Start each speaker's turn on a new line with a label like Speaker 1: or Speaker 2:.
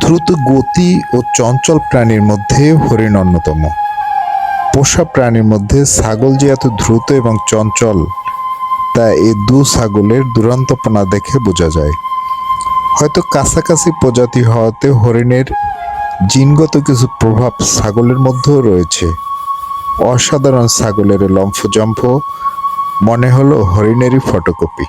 Speaker 1: দ্রুত গতি ও চঞ্চল প্রাণীর মধ্যে হরিণ অন্যতম। পোষা প্রাণীর মধ্যে ছাগল যে এত দ্রুত এবং চঞ্চল তা এই ছাগলের দুরন্তপনা দেখে বোঝা যায়। হয়তো কাছাকাছি প্রজাতি হওয়াতে হরিণের জিনগত কিছু প্রভাব ছাগলের মধ্যেও রয়েছে। অসাধারণ ছাগলের লম্ফজম্ফ মনে হলো হরিণেরই ফটোকপি।